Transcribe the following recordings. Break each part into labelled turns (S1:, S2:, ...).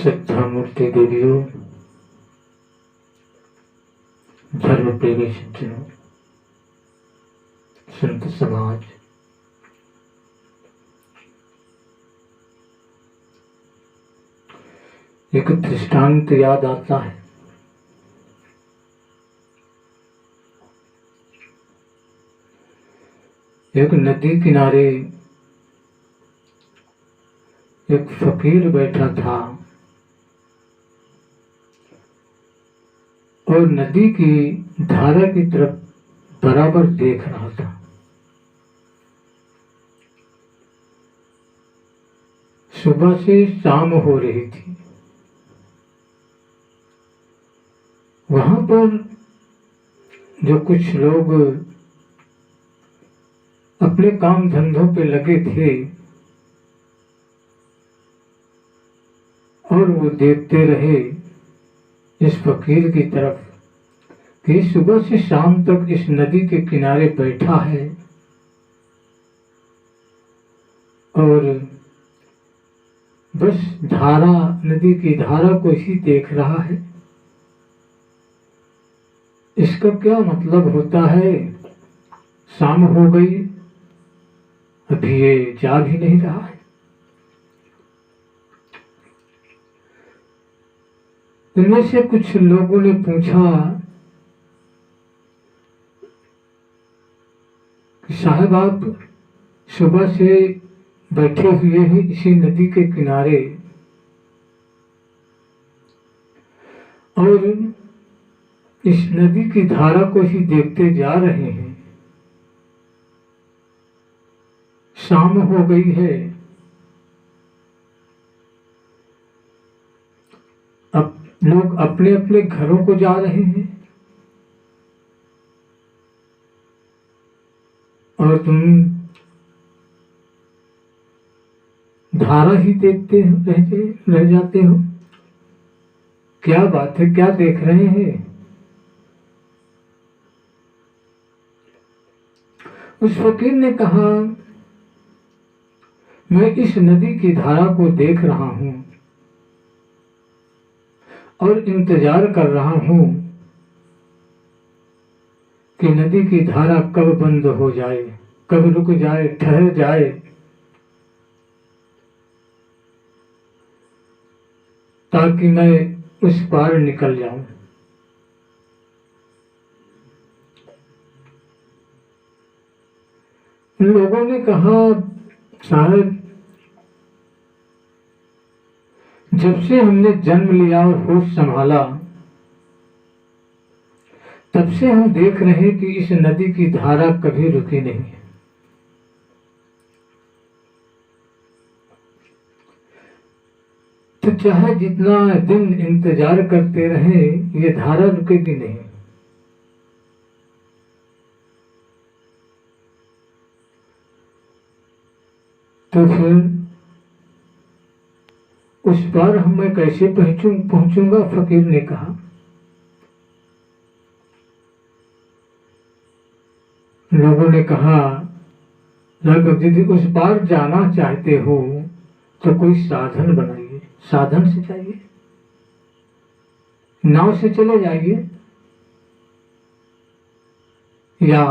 S1: श्रद्धा मूर्ति देवियों, धर्म प्रेमी सज्जनों, संत समाज, एक दृष्टांत याद आता है। एक नदी किनारे एक फकीर बैठा था और नदी की धारा की तरफ बराबर देख रहा था। सुबह से शाम हो रही थी। वहां पर जो कुछ लोग अपने काम धंधों पे लगे थे और वो देखते रहे इस फकीर की तरफ कि सुबह से शाम तक इस नदी के किनारे बैठा है और बस नदी की धारा को ही देख रहा है। इसका क्या मतलब होता है? शाम हो गई, अभी ये जा भी नहीं रहा है। इनमें से कुछ लोगों ने पूछा कि साहब, आप सुबह से बैठे हुए हैं इसी नदी के किनारे और इस नदी की धारा को ही देखते जा रहे हैं। शाम हो गई है, अब लोग अपने अपने घरों को जा रहे हैं और तुम धारा ही देखते रह जाते हो। क्या बात है, क्या देख रहे हैं? उस फकीर ने कहा, मैं इस नदी की धारा को देख रहा हूं और इंतजार कर रहा हूं कि नदी की धारा कब बंद हो जाए, कब रुक जाए, ठहर जाए, ताकि मैं उस पार निकल जाऊं। उन लोगों ने कहा, साहब, जब से हमने जन्म लिया और होश संभाला तब से हम देख रहे हैं कि इस नदी की धारा कभी रुकी नहीं है। तो चाहे जितना दिन इंतजार करते रहे, ये धारा रुकेगी नहीं। तो फिर उस पार मैं कैसे पहुंचूंगा? फकीर ने कहा। लोगों ने कहा, अगर यदि उस पार जाना चाहते हो तो कोई साधन बनाइए। साधन से जाइए, नाव से चले जाइए या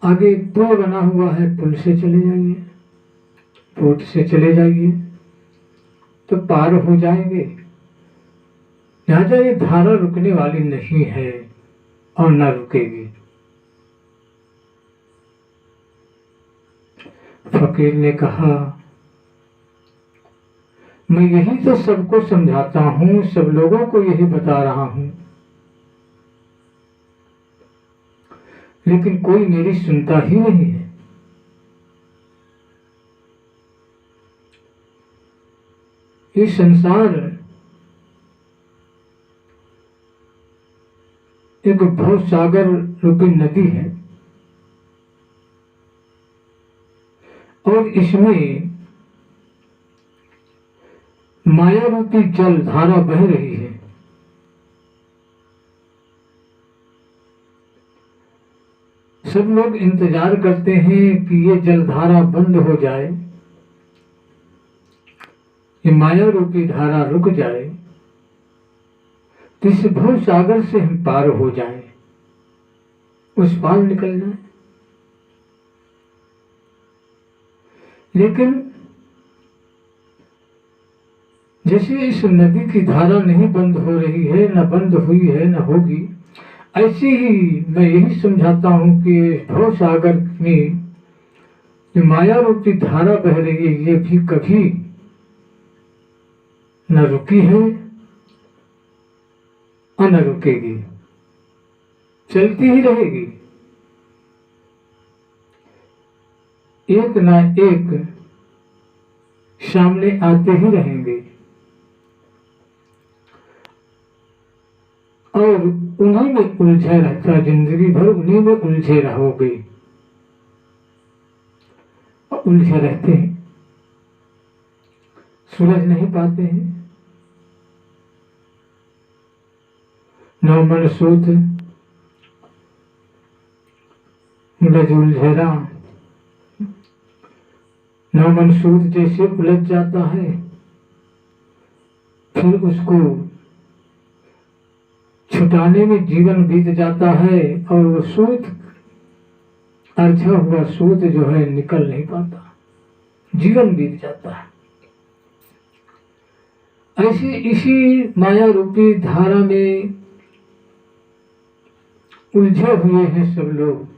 S1: आगे पुल बना हुआ है, पुल से चले जाइए, बोट से चले जाइए तो पार हो जाएंगे। लिहाजा ये धारा रुकने वाली नहीं है और न रुकेगी। फकीर ने कहा, मैं यही तो सबको समझाता हूं, सब लोगों को यही बता रहा हूं, लेकिन कोई मेरी सुनता ही नहीं है। ये संसार एक भव सागर रूपी नदी है और इसमें माया रूपी जल धारा बह रही है। सब लोग इंतजार करते हैं कि ये जलधारा बंद हो जाए ये माया रूपी धारा रुक जाए तो इस भव सागर से हम पार हो जाए, उस पार निकल जाए। लेकिन जैसे इस नदी की धारा नहीं बंद हो रही है, न बंद हुई है, न होगी, ऐसे ही मैं यही समझाता हूं कि भव सागर में जो माया रूपी धारा बह रही है ये भी कभी न रुकी है और न रुकेगी, चलती ही रहेगी। एक ना एक सामने आते ही रहेंगे और उन्हीं में उलझे रहता, जिंदगी भर उन्हीं में उलझे रहोगे और उलझे रहते हैं, सुलझ नहीं पाते हैं। नौ मन सूत उलझ उलझेरा, नौ मन सूत जैसे उलझ जाता है फिर उसको छुटाने में जीवन बीत जाता है और वो सूत, अर्झा हुआ सूत जो है निकल नहीं पाता, जीवन बीत जाता है। ऐसे इसी माया रूपी धारा में उलझे हुए हैं सब लोग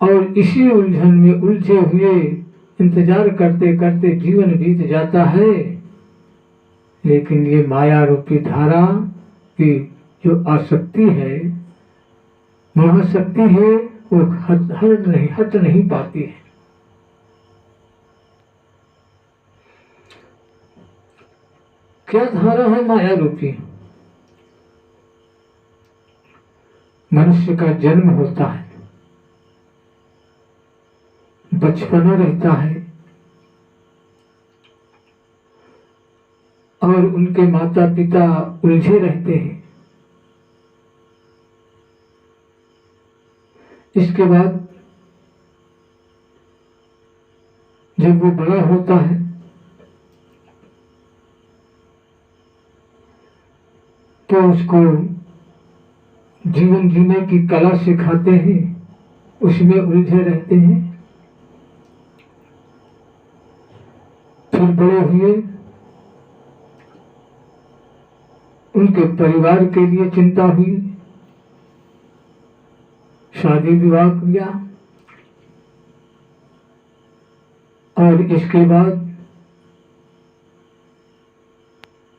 S1: और इसी उलझन में उलझे हुए इंतजार करते करते जीवन बीत जाता है। लेकिन ये माया रूपी धारा की जो आसक्ति है, महाशक्ति है, वो हट नहीं पाती है। क्या धारा है माया रूपी? मनुष्य का जन्म होता है, बचपना रहता है और उनके माता पिता उलझे रहते हैं। इसके बाद जब वो बड़ा होता है तो उसको जीवन जीने की कला सिखाते हैं, उसमें उलझे रहते हैं। फिर बड़े हुए, उनके परिवार के लिए चिंता हुई, शादी विवाह किया और इसके बाद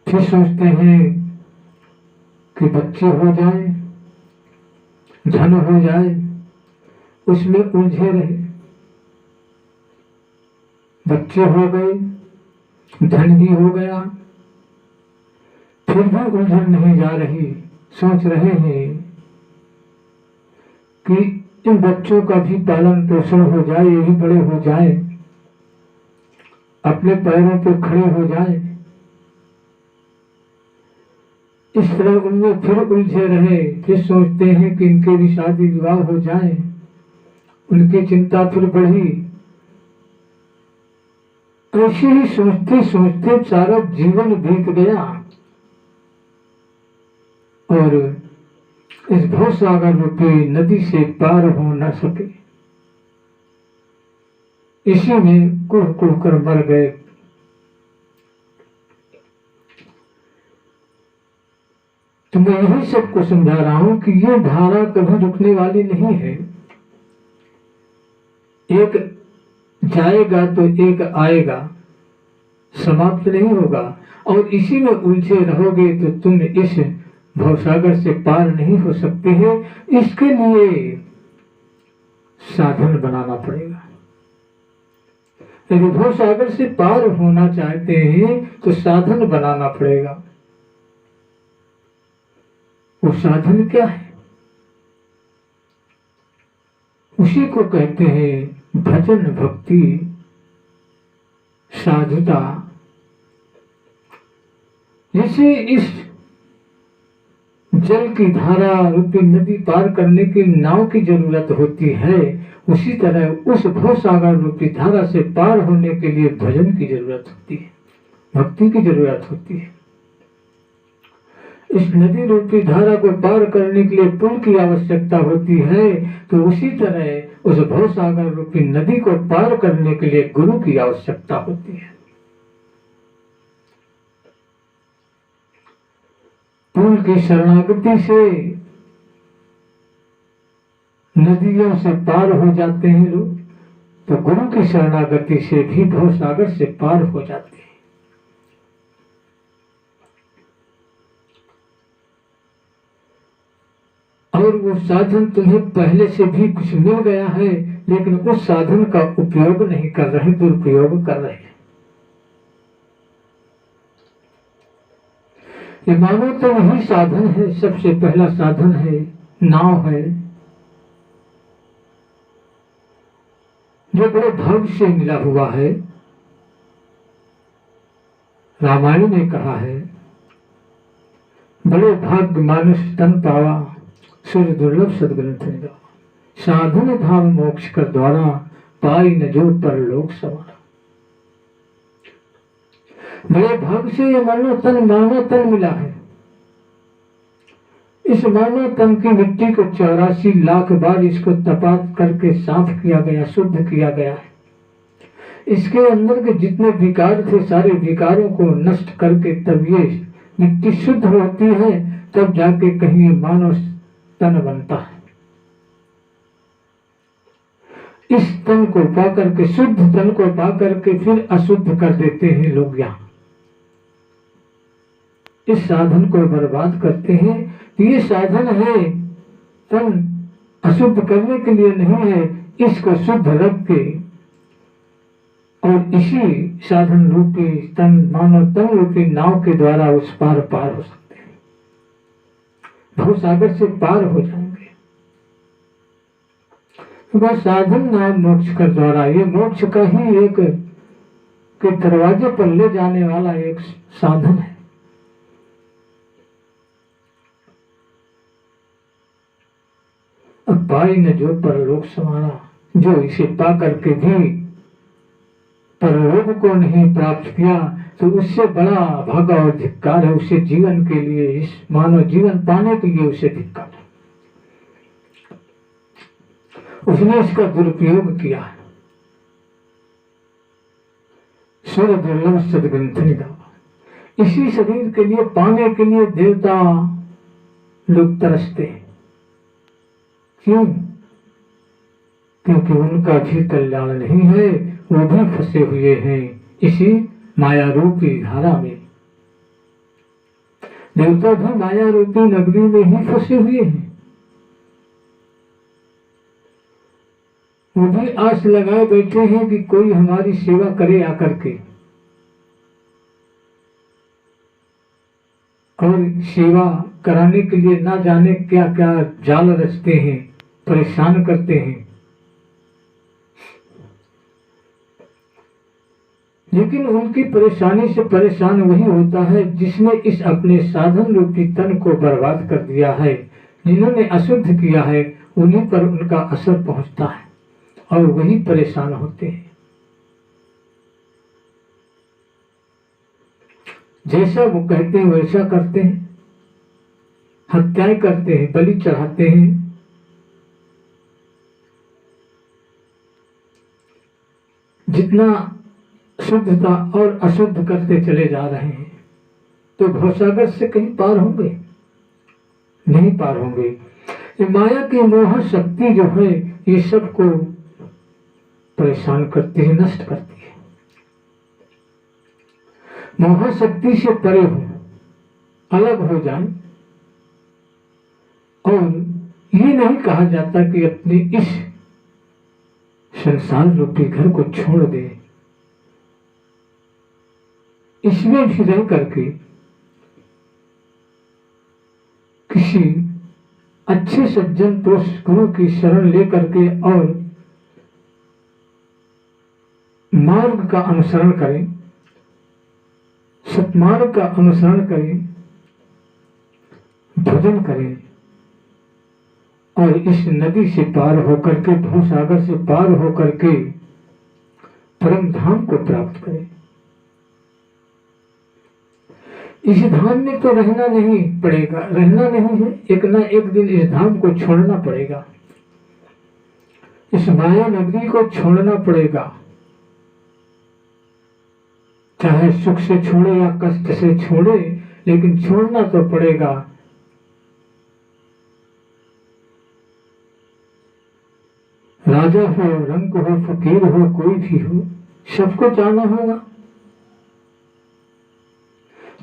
S1: फिर सोचते हैं कि बच्चे हो जाए, धन हो जाए, उसमें उलझे रहे। बच्चे हो गए, धन भी हो गया, फिर भी उलझन नहीं जा रही। सोच रहे हैं कि इन बच्चों का भी पालन पोषण हो जाए, ये भी बड़े हो जाए, अपने पैरों पर खड़े हो जाए। इस तरह उनमें फिर उलझे रहे। फिर सोचते हैं कि इनके भी शादी विवाह हो जाए, उनकी चिंता फिर बढ़ी। ऐसे ही सोचते सोचते सारा जीवन बीत गया और इस भवसागर रूपी नदी से पार हो न सके। इसी में कुढ़ कुढ़ कर मर गए। तो मैं यही सबको समझा रहा हूं कि ये धारा कभी रुकने वाली नहीं है। एक जाएगा तो एक आएगा, समाप्त नहीं होगा। और इसी में उलझे रहोगे तो तुम इस भवसागर से पार नहीं हो सकते हैं। इसके लिए साधन बनाना पड़ेगा। यदि भवसागर से पार होना चाहते हैं तो साधन बनाना पड़ेगा। वो साधन क्या है? उसी को कहते हैं भजन, भक्ति, साधुता। जैसे इस जल की धारा रूपी नदी पार करने के नाव की जरूरत होती है, उसी तरह उस भवसागर रूपी धारा से पार होने के लिए भजन की जरूरत होती है, भक्ति की जरूरत होती है। इस नदी रूपी धारा को पार करने के लिए पुल की आवश्यकता होती है, तो उसी तरह उस भवसागर रूपी नदी को पार करने के लिए गुरु की आवश्यकता होती है। पुल की शरणागति से नदियों से पार हो जाते हैं लोग, तो गुरु की शरणागति से भी भवसागर से पार हो जाते हैं। और वो साधन तुम्हें पहले से भी कुछ मिल गया है, लेकिन उस साधन का उपयोग नहीं कर रहे, दुरुपयोग कर रहे हैं। ये मानो तो वही साधन है, सबसे पहला साधन है, नाव है, जो बड़े भाग्य से मिला हुआ है। रामायण ने कहा है, बड़े भाग्य मानुष तन पावा, सूर्य दुर्लभ सदग्रंथ निगावा, साधन भाव मोक्ष कर द्वारा, पाई न जो परलोक सवारा। बड़े भाग्य से ये मानव तन मिला है। इस मानव तन की मिट्टी को 84 लाख बार इसको तपात करके साफ किया गया, शुद्ध किया गया है। इसके अंदर के जितने विकार थे, सारे विकारों को नष्ट करके तब ये मिट्टी शुद्ध होती है, तब जाके कहीं मानव तन बनता है। इस तन को पा करके, शुद्ध तन को पा करके फिर अशुद्ध कर देते हैं लोग। यहाँ इस साधन को बर्बाद करते हैं। ये साधन है तन अशुद्ध करने के लिए नहीं है, इसको शुद्ध रख के और इसी साधन रूपी तन, मानव तन रूपी नाव के द्वारा उस पार हो सकते हैं, भवसागर से पार हो जाएंगे। वह साधन नाम मोक्ष का द्वारा, ये मोक्ष का ही एक के दरवाजे पर ले जाने वाला एक साधन है। अब पाई न जो परलोक समाना, जो इसे पा करके भी परलोक को नहीं प्राप्त किया, तो उससे बड़ा भागा और धिक्कार है। उसे जीवन के लिए, इस मानव जीवन पाने के लिए उसे धिक्कार है। उसने इसका दुरुपयोग किया है। सूर्य दुर्लभ सदग्रंथ निगावा। इसी शरीर के लिए, पाने के लिए देवता लोग तरसते हैं। क्यों? क्योंकि उनका भी कल्याण नहीं है, वो भी फंसे हुए हैं इसी माया रूपी धारा में। देवता भी माया रूपी नगरी में ही फंसे हुए हैं। वो भी आस लगाए बैठे हैं कि कोई हमारी सेवा करे आकर के, और सेवा कराने के लिए ना जाने क्या क्या जाल रचते हैं, परेशान करते हैं। लेकिन उनकी परेशानी से परेशान वही होता है जिसने इस अपने साधन रूपी तन को बर्बाद कर दिया है। जिन्होंने अशुद्ध किया है, उन्हीं पर उनका असर पहुंचता है और वही परेशान होते हैं। जैसा वो कहते हैं वैसा करते हैं, हत्याएं करते हैं, बलि चढ़ाते हैं। जितना शुद्धता और अशुद्ध करते चले जा रहे हैं, तो भवसागर से कहीं पार होंगे? नहीं पार होंगे। ये माया की मोह शक्ति जो है, ये सबको परेशान करती है, नष्ट करती है। मोह शक्ति से परे हो, अलग हो जाए। और ये नहीं कहा जाता कि अपने इस संसार रूपी घर को छोड़ दे, इसमें भी रह करके किसी अच्छे सज्जन पुरुष गुरु की शरण लेकर के और मार्ग का अनुसरण करें, सत्मार्ग का अनुसरण करें, भजन करें और इस नदी से पार होकर के, भवसागर से पार होकर के परम धाम को प्राप्त करें। इस धाम में तो रहना नहीं पड़ेगा, रहना नहीं है, एक ना एक दिन इस धाम को छोड़ना पड़ेगा, इस माया नगरी को छोड़ना पड़ेगा। चाहे सुख से छोड़े या कष्ट से छोड़े, लेकिन छोड़ना तो पड़ेगा। राजा हो, रंक हो, फकीर हो, कोई भी हो, सबको जाना होगा।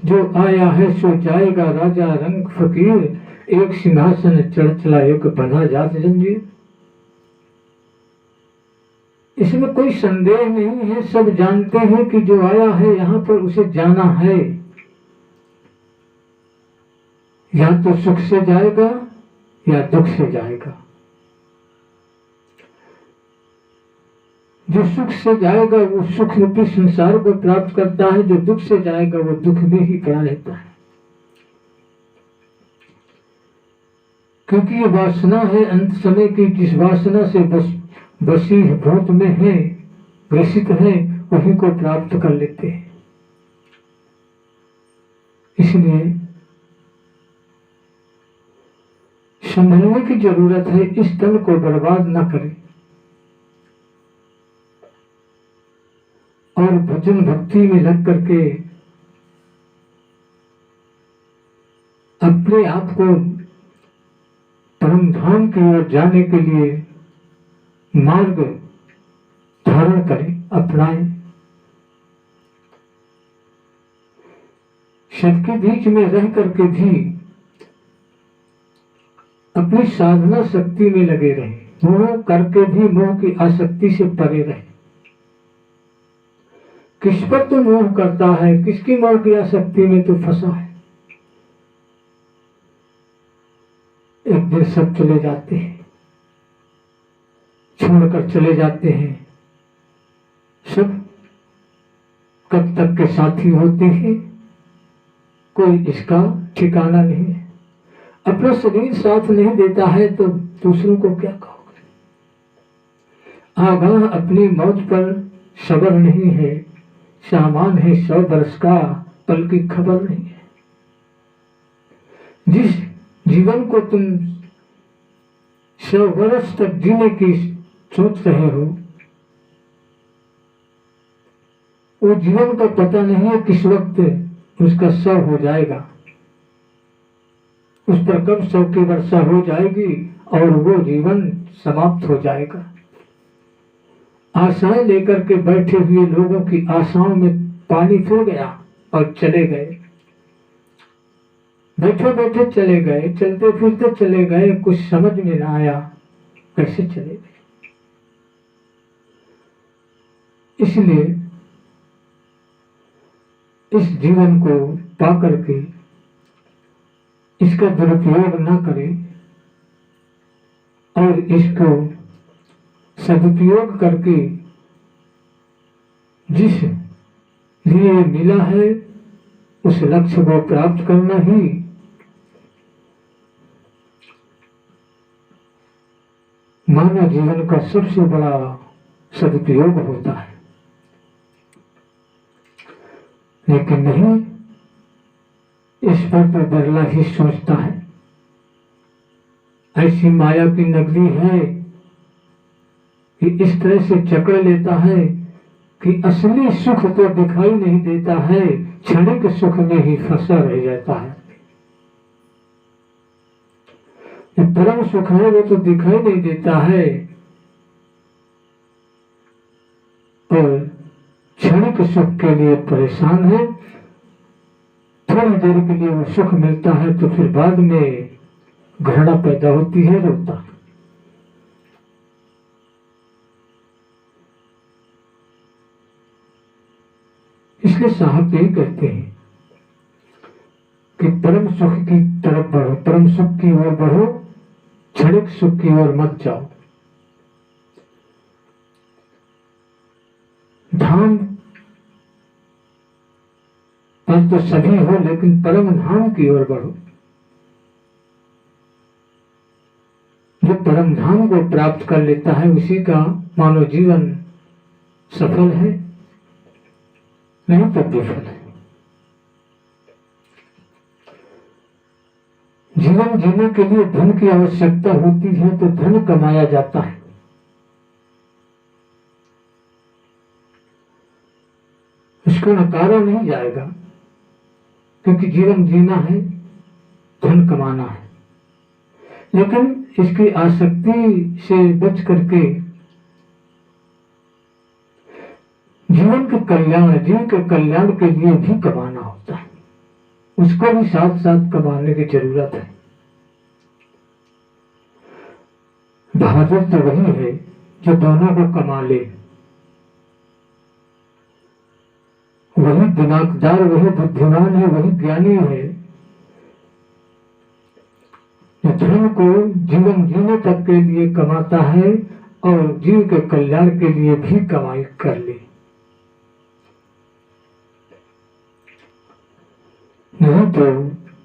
S1: जो आया है सो जाएगा, राजा रंक फकीर, एक सिंहासन चढ़ चला, एक बंधा जात जंजीर। इसमें कोई संदेह नहीं है, सब जानते हैं कि जो आया है यहाँ पर उसे जाना है। या तो सुख से जाएगा या दुख से जाएगा। जो सुख से जाएगा वो सुख रूपी संसार को प्राप्त करता है, जो दुख से जाएगा वो दुख में ही पड़ा रहता है। क्योंकि ये वासना है अंत समय की, जिस वासना से बसी भूत में है, ग्रसित है, वही को प्राप्त कर लेते हैं। इसलिए संभलने की जरूरत है, इस तन को बर्बाद न करें और भजन भक्ति में लग करके अपने आप को परम धाम की ओर जाने के लिए मार्ग धारण करें, अपनाएं। सबके बीच में रह करके भी अपनी साधना शक्ति में लगे रहें, मोह करके भी मोह की आसक्ति से परे रहें। किस पर तो मोह करता है, किसकी मोह की आसक्ति में तो फंसा है। एक दिन सब चले जाते हैं, छोड़कर चले जाते हैं। सब कब तक के साथी होते हैं कोई इसका ठिकाना नहीं है। अपना शरीर साथ नहीं देता है तो दूसरों को क्या कहोगे। आगाह अपनी मौत पर सबर नहीं है, सामान है 100 बरस का, पल की खबर नहीं है। जिस जीवन को तुम 100 वर्ष तक जीने की सोच रहे हो, वो जीवन का पता नहीं है किस वक्त उसका 100 हो जाएगा, उस पर कब 100 की वर्षा हो जाएगी और वो जीवन समाप्त हो जाएगा। आशाएं लेकर के बैठे हुए लोगों की आशाओं में पानी फिर गया और चले गए, बैठे बैठे चले गए, चलते फिरते चले गए, कुछ समझ में ना आया कैसे चले गए। इसलिए इस जीवन को पाकर के इसका दुरुपयोग न करें और इसको सदुपयोग करके जिस लिए मिला है उस लक्ष्य को प्राप्त करना ही मानव जीवन का सबसे बड़ा सदुपयोग होता है। लेकिन नहीं, इस पर तो बिरला ही सोचता है। ऐसी माया की नगरी है कि इस तरह से जकड़ लेता है कि असली सुख तो दिखाई नहीं देता है, क्षणिक सुख में ही फंसा रह जाता है। ये परम सुख है वो तो दिखाई नहीं देता है और क्षणिक सुख के लिए परेशान है। थोड़ी देर के लिए वो सुख मिलता है तो फिर बाद में घृणा पैदा होती है, रोता है। इसलिए साहब यही कहते हैं कि परम सुख की तरफ बढ़ो, परम सुख की ओर बढ़ो, क्षणिक सुख की ओर मत जाओ। धाम पर तो सभी हो लेकिन परम धाम की ओर बढ़ो। जो परम धाम को प्राप्त कर लेता है उसी का मानव जीवन सफल है, नहीं तो विफल है। जीवन जीने के लिए धन की आवश्यकता होती है तो धन कमाया जाता है। इसको नकारा नहीं जाएगा, क्योंकि जीवन जीना है, धन कमाना है। लेकिन इसकी आसक्ति से बच करके जीवन के कल्याण, जीव के कल्याण के लिए भी कमाना होता है। उसको भी साथ साथ कमाने की जरूरत है। बहादुर तो वही है जो दोनों को कमा ले, वही दिमागदार, वही बुद्धिमान है, वही ज्ञानी है जो धन को जीवन जीने तक के लिए कमाता है और जीव के कल्याण के लिए भी कमाई कर ले। नहीं तो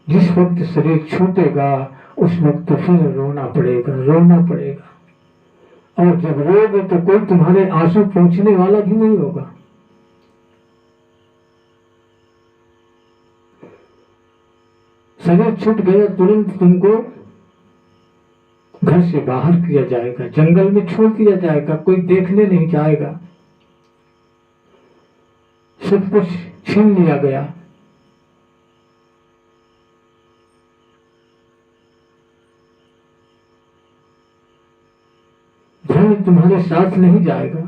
S1: जिस वक्त शरीर छूटेगा उस वक्त फिर रोना पड़ेगा, रोना पड़ेगा। और जब रोगे तो कोई तुम्हारे आंसू पोंछने वाला भी नहीं होगा। शरीर छूट गया तुरंत तुमको घर से बाहर किया जाएगा, जंगल में छोड़ दिया जाएगा, कोई देखने नहीं जाएगा, सब कुछ छीन लिया गया। धन तुम्हारे साथ नहीं जाएगा,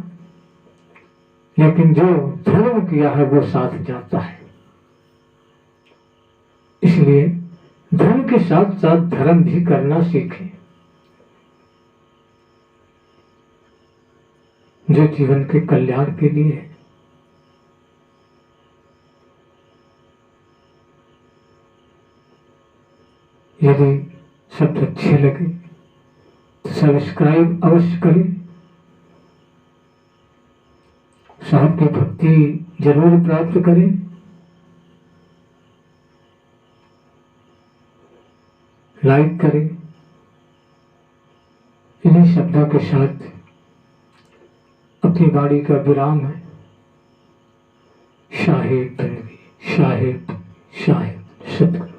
S1: लेकिन जो धर्म किया है वो साथ जाता है। इसलिए धन के साथ साथ धर्म भी करना सीखें, जो जीवन के कल्याण के लिए है। यदि शब्द अच्छे लगे तो सब्सक्राइब अवश्य करें, साहब की भक्ति जरूर प्राप्त करें। लाइक करें। इन्हीं शब्दों के साथ अपनी वाणी का विराम है। शाहिद शाहिद शाहिद सत्य।